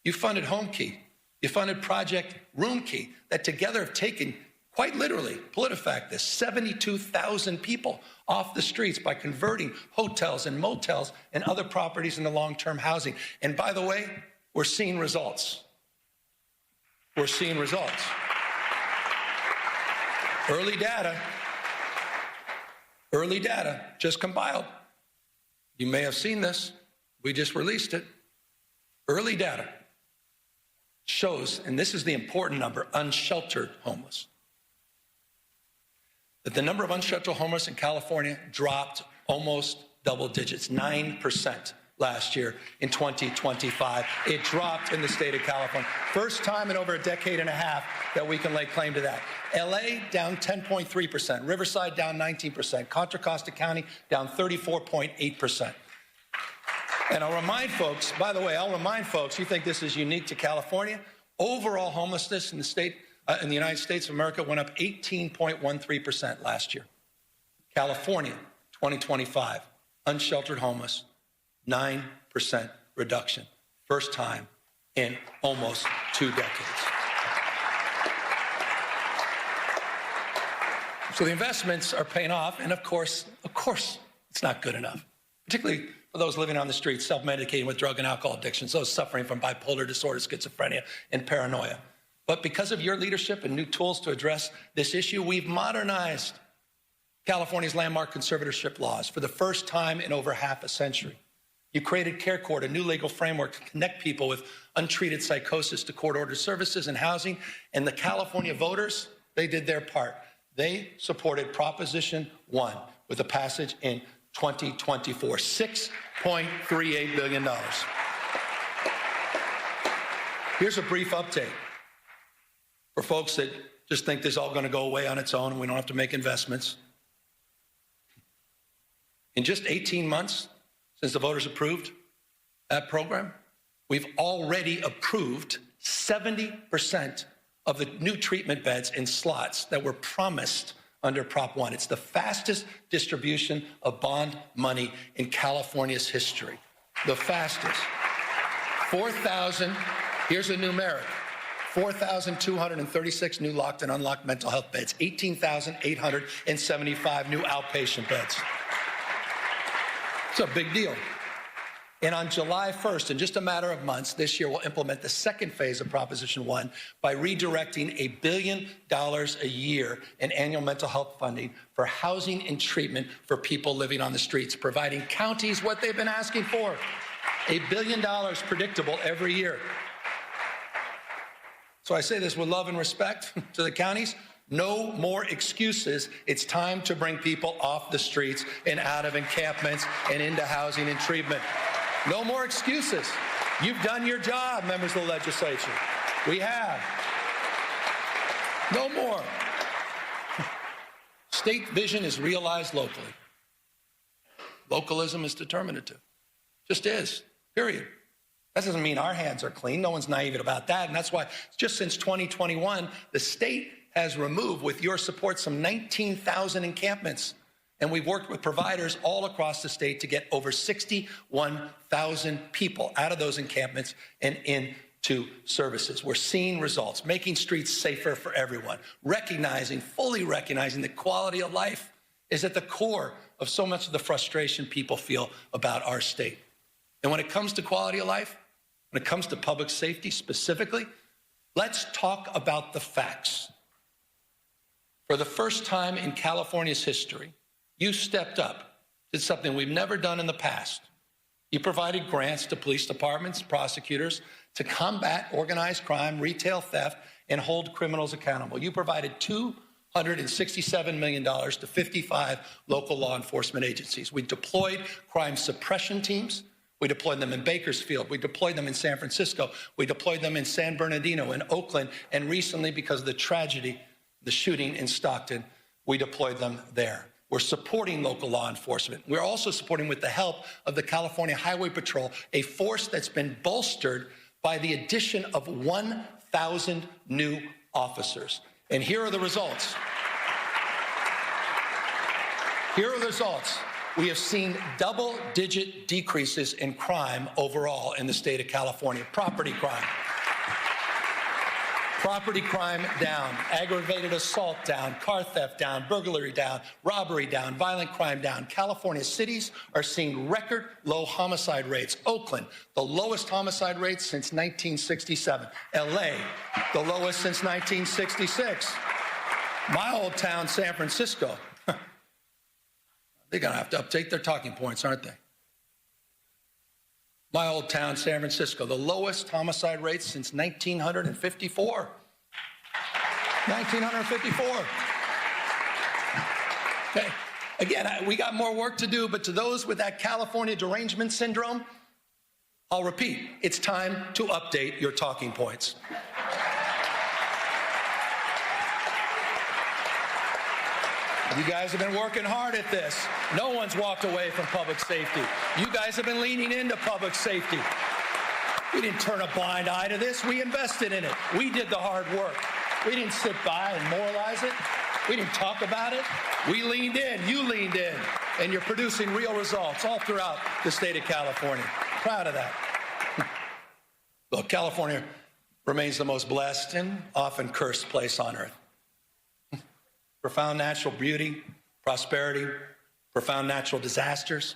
You funded Home Key. You funded Project Room Key that together have taken, quite literally, PolitiFact this, 72,000 people off the streets by converting hotels and motels and other properties into long-term housing. And by the way, we're seeing results. We're seeing results. Early data just compiled. You may have seen this. We just released it. Early data shows, and this is the important number, unsheltered homeless, that the number of unsheltered homeless in California dropped almost double digits, 9% last year in 2025. It dropped in the state of California. First time in over a decade and a half that we can lay claim to that. LA down 10.3%, Riverside down 19%, Contra Costa County down 34.8%. And I'll remind folks, by the way, you think this is unique to California? Overall homelessness in the state, in the United States of America went up 18.13% last year. California, 2025, unsheltered homeless, 9% reduction. First time in almost 2 decades. So the investments are paying off, and of course, it's not good enough, particularly for those living on the streets, self-medicating with drug and alcohol addictions, those suffering from bipolar disorder, schizophrenia, and paranoia. But because of your leadership and new tools to address this issue, we've modernized California's landmark conservatorship laws for the first time in over half a century. You created Care Court, a new legal framework to connect people with untreated psychosis to court-ordered services and housing, and the California voters, they did their part. They supported Proposition 1 with a passage in 2024, $6.38 billion. Here's a brief update for folks that just think this is all going to go away on its own and we don't have to make investments. In just 18 months since the voters approved that program, we've already approved 70% of the new treatment beds and slots that were promised under Prop 1. It's the fastest distribution of bond money in California's history. The fastest. 4,000, here's a numeric, 4,236 new locked and unlocked mental health beds, 18,875 new outpatient beds. It's a big deal. And on July 1st, in just a matter of months, this year we'll implement the second phase of Proposition 1 by redirecting $1 billion a year in annual mental health funding for housing and treatment for people living on the streets, providing counties what they've been asking for, $1 billion predictable every year. So I say this with love and respect to the counties. No more excuses. It's time to bring people off the streets and out of encampments and into housing and treatment. No more excuses. You've done your job, members of the legislature. We have. No more. State vision is realized locally. Localism is determinative. Just is, period. That doesn't mean our hands are clean. No one's naive about that. And that's why just since 2021, the state has removed, with your support, some 19,000 encampments. And we've worked with providers all across the state to get over 61,000 people out of those encampments and into services. We're seeing results, making streets safer for everyone, fully recognizing that quality of life is at the core of so much of the frustration people feel about our state. And when it comes to quality of life, when it comes to public safety specifically, let's talk about the facts. For the first time in California's history, you stepped up, did something we've never done in the past. You provided grants to police departments, prosecutors, to combat organized crime, retail theft, and hold criminals accountable. You provided $267 million to 55 local law enforcement agencies. We deployed crime suppression teams We deployed them in Bakersfield. We deployed them in San Francisco. We deployed them in San Bernardino, in Oakland. And recently, because of the tragedy, the shooting in Stockton, we deployed them there. We're supporting local law enforcement. We're also supporting, with the help of the California Highway Patrol, a force that's been bolstered by the addition of 1,000 new officers. And here are the results. Here are the results. We have seen double-digit decreases in crime overall in the state of California. Property crime. Property crime down, aggravated assault down, car theft down, burglary down, robbery down, violent crime down. California cities are seeing record low homicide rates. Oakland, the lowest homicide rates since 1967. LA, the lowest since 1966. My old town, San Francisco, they're going to have to update their talking points, aren't they? My old town, San Francisco, the lowest homicide rates since 1954. 1954. Okay. Again, we got more work to do, but to those with that California derangement syndrome, I'll repeat, it's time to update your talking points. You guys have been working hard at this. No one's walked away from public safety. You guys have been leaning into public safety. We didn't turn a blind eye to this. We invested in it. We did the hard work. We didn't sit by and moralize it. We didn't talk about it. We leaned in. You leaned in. And you're producing real results all throughout the state of California. Proud of that. Look, California remains the most blessed and often cursed place on earth. Profound natural beauty, prosperity, profound natural disasters,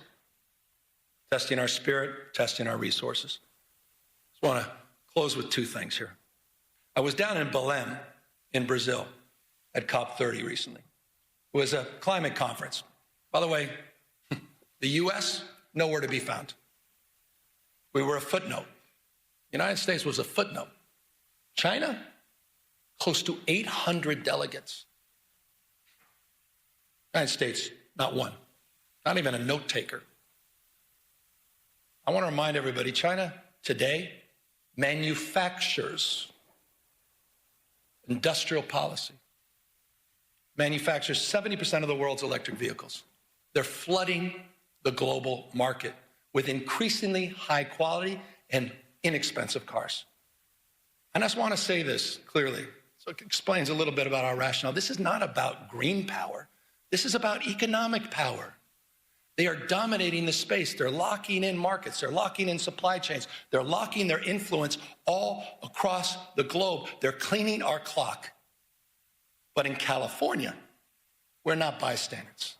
testing our spirit, testing our resources. I just want to close with two things here. I was down in Belém in Brazil at COP30 recently. It was a climate conference. By the way, the U.S., nowhere to be found. We were a footnote. The United States was a footnote. China, close to 800 delegates. United States, not one, not even a note taker. I want to remind everybody, China today manufactures industrial policy, manufactures 70% of the world's electric vehicles. They're flooding the global market with increasingly high quality and inexpensive cars. And I just want to say this clearly, so it explains a little bit about our rationale. This is not about green power. This is about economic power. They are dominating the space. They're locking in markets. They're locking in supply chains. They're locking their influence all across the globe. They're cleaning our clock. But in California, we're not bystanders.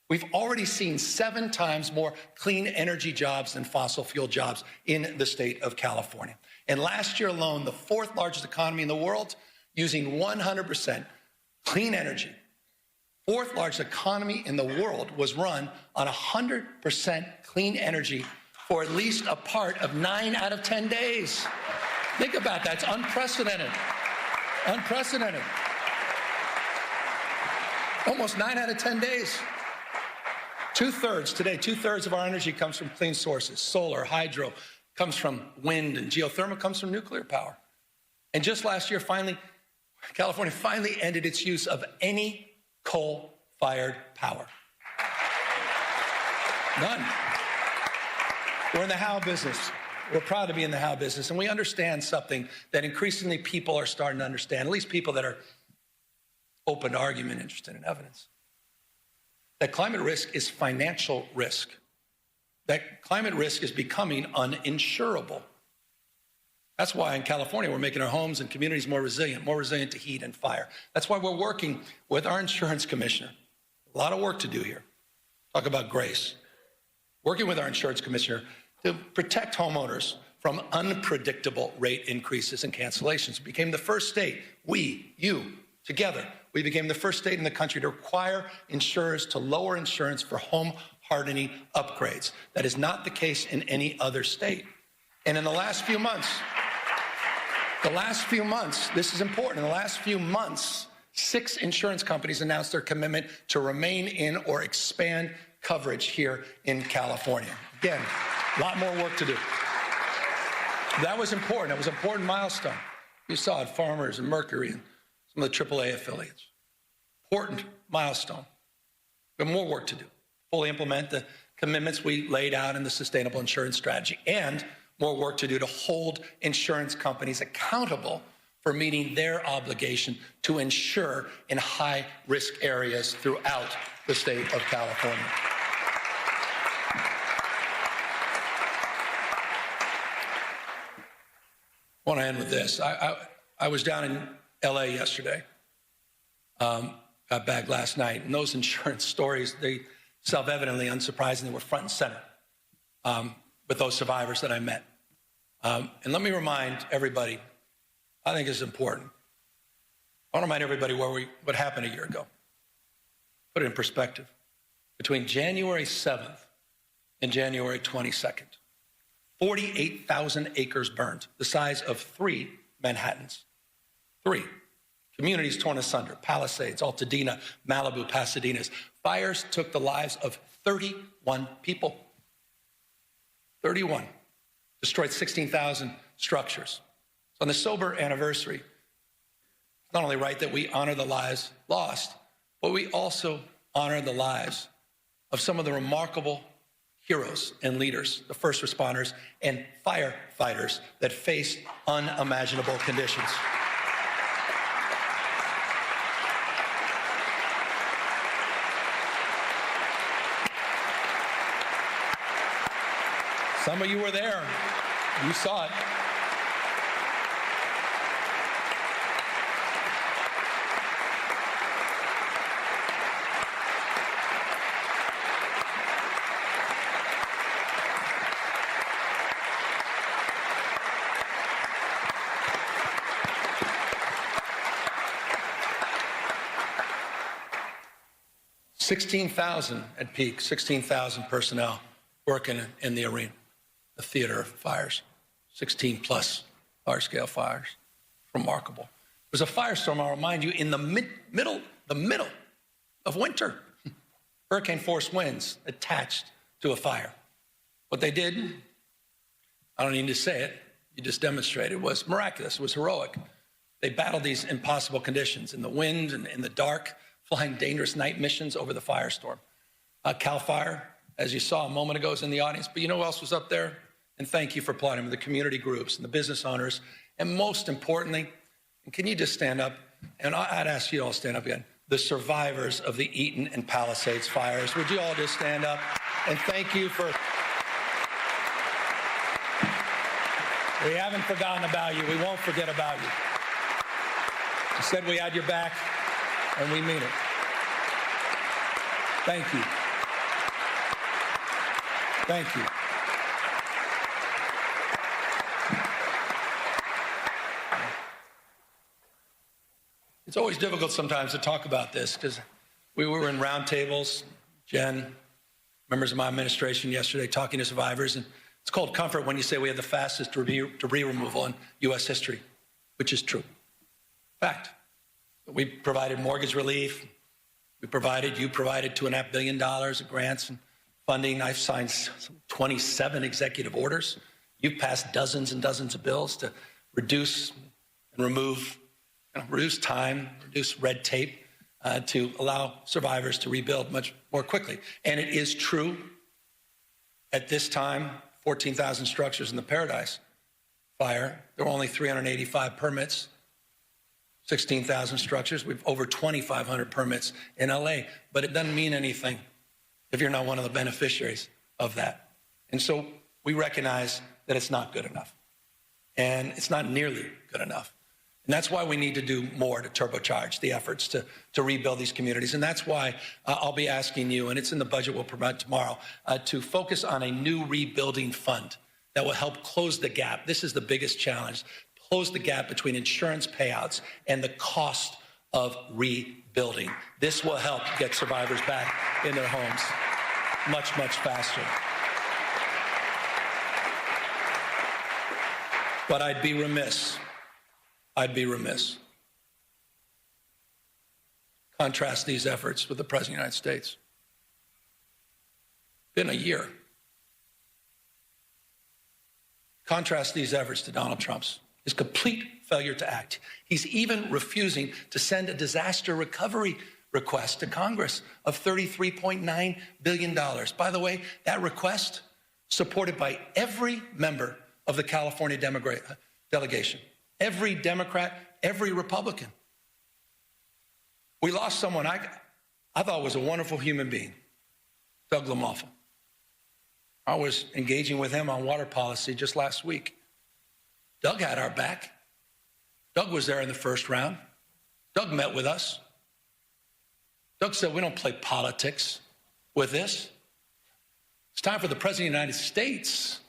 We've already seen 7 times more clean energy jobs than fossil fuel jobs in the state of California. And last year alone, the 4th largest economy in the world, using 100% clean energy, 4th largest economy in the world, was run on 100% clean energy for at least a part of 9 out of 10 days. Think about that. It's unprecedented. Unprecedented. Almost 9 out of 10 days. Two-thirds of our energy comes from clean sources. Solar, hydro, comes from wind, and geothermal comes from nuclear power. And just last year, California finally ended its use of any coal-fired power. None. We're in the how business. We're proud to be in the how business, and we understand something that increasingly people are starting to understand, at least people that are open to argument, interested in evidence. That climate risk is financial risk. That climate risk is becoming uninsurable. That's why in California, we're making our homes and communities more resilient to heat and fire. That's why we're working with our insurance commissioner. A lot of work to do here. Talk about grace. Working with our insurance commissioner to protect homeowners from unpredictable rate increases and cancellations. We became the first state, together, we became the first state in the country to require insurers to lower insurance for home hardening upgrades. That is not the case in any other state. And in the last few months, this is important, in the last few months, 6 insurance companies announced their commitment to remain in or expand coverage here in California. Again, A lot more work to do. That was important. It was an important milestone. You saw it, Farmers and Mercury and some of the AAA affiliates. Important milestone. We have more work to do. Fully implement the commitments we laid out in the sustainable insurance strategy, and more work to do to hold insurance companies accountable for meeting their obligation to insure in high-risk areas throughout the state of California. I want to end with this. I was down in L.A. yesterday, got back last night, and those insurance stories, they self-evidently, unsurprisingly, were front and center with those survivors that I met. And let me remind everybody, I think it's important. I want to remind everybody what happened a year ago. Put it in perspective. Between January 7th and January 22nd, 48,000 acres burned, the size of 3 Manhattans. 3. Communities torn asunder, Palisades, Altadena, Malibu, Pasadena's. Fires took the lives of 31 people. 31. Destroyed 16,000 structures. So on the sober anniversary, it's not only right that we honor the lives lost, but we also honor the lives of some of the remarkable heroes and leaders, the first responders and firefighters that faced unimaginable conditions. Some of you were there. You saw it. $16,000 at peak, 16,000 personnel working in the arena, the theater of fires, 16 plus large-scale fires. Remarkable. It was a firestorm, I'll remind you, in the middle of winter. Hurricane force winds attached to a fire. What they did, I don't need to say it, you just demonstrated, was miraculous, it was heroic. They battled these impossible conditions in the wind and in the dark, flying dangerous night missions over the firestorm. CAL FIRE, as you saw a moment ago, is in the audience, but you know who else was up there? And thank you for applauding the community groups and the business owners, and most importantly, and can you just stand up? And I'd ask you all to stand up again. The survivors of the Eaton and Palisades fires. Would you all just stand up? And thank you for... We haven't forgotten about you. We won't forget about you. You said we had your back, and we mean it. Thank you. Thank you. It's always difficult sometimes to talk about this because we were in roundtables, Jen, members of my administration yesterday talking to survivors, and it's called comfort when you say we have the fastest debris removal in U.S. history, which is true. Fact. We provided mortgage relief. You provided $2.5 billion of grants and funding. I've signed 27 executive orders. You've passed dozens and dozens of bills to reduce and remove, reduce time, reduce red tape to allow survivors to rebuild much more quickly. And it is true at this time, 14,000 structures in the Paradise fire. There were only 385 permits. 16,000 structures. We've over 2,500 permits in LA, but it doesn't mean anything if you're not one of the beneficiaries of that. And so we recognize that it's not good enough, and it's not nearly good enough. And that's why we need to do more to turbocharge the efforts to rebuild these communities. And that's why I'll be asking you, and it's in the budget we'll provide tomorrow, to focus on a new rebuilding fund that will help close the gap. This is the biggest challenge. Close the gap between insurance payouts and the cost of rebuilding. This will help get survivors back in their homes much, much faster. But I'd be remiss. Contrast these efforts with the President of the United States. Been a year. Contrast these efforts to Donald Trump's, his complete failure to act. He's even refusing to send a disaster recovery request to Congress of $33.9 billion. By the way, that request supported by every member of the California delegation, every Democrat, every Republican. We lost someone I thought was a wonderful human being, Doug LaMalfa. I was engaging with him on water policy just last week. Doug had our back. Doug was there in the first round. Doug met with us. Doug said, we don't play politics with this. It's time for the President of the United States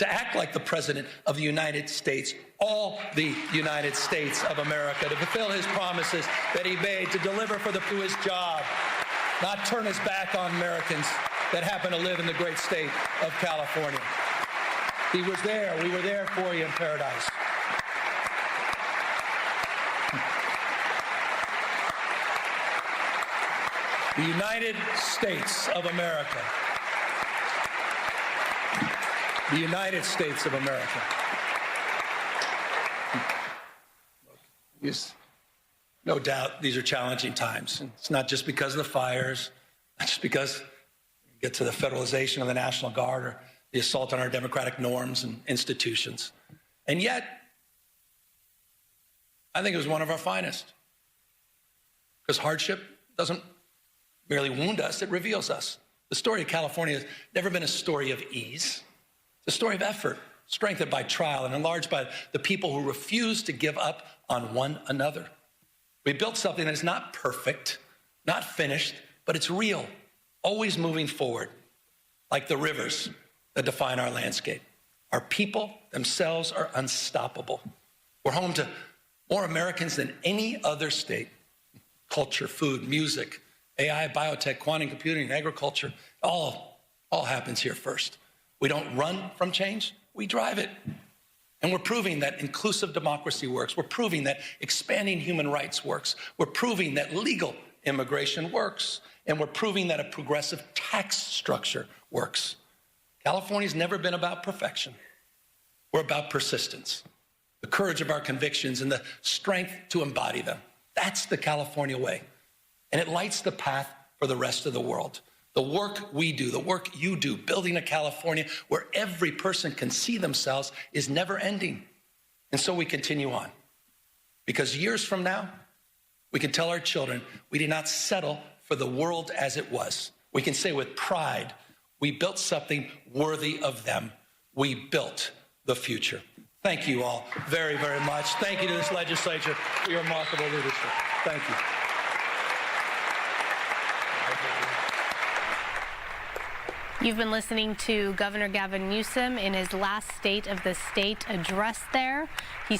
to act like the President of the United States, all the United States of America, to fulfill his promises that he made, to deliver to his job, not turn his back on Americans that happen to live in the great state of California. He was there. We were there for you in paradise. The United States of America. The United States of America. Yes, no doubt these are challenging times. And it's not just because of the fires, not just because we get to the federalization of the National Guard or the assault on our democratic norms and institutions. And yet, I think it was one of our finest. Because hardship doesn't merely wound us, it reveals us. The story of California has never been a story of ease. It's a story of effort, strengthened by trial and enlarged by the people who refuse to give up on one another. We built something that is not perfect, not finished, but it's real, always moving forward, like the rivers that define our landscape. Our people themselves are unstoppable. We're home to more Americans than any other state. Culture, food, music, AI, biotech, quantum computing, agriculture, all happens here first. We don't run from change, we drive it. And we're proving that inclusive democracy works. We're proving that expanding human rights works. We're proving that legal immigration works. And we're proving that a progressive tax structure works. California's never been about perfection. We're about persistence, the courage of our convictions and the strength to embody them. That's the California way. And it lights the path for the rest of the world. The work we do, the work you do, building a California where every person can see themselves is never ending. And so we continue on. Because years from now, we can tell our children we did not settle for the world as it was. We can say with pride, we built something worthy of them. We built the future. Thank you all very, very much. Thank you to this legislature for your remarkable leadership. Thank you. You've been listening to Governor Gavin Newsom in his last State of the State address there. He's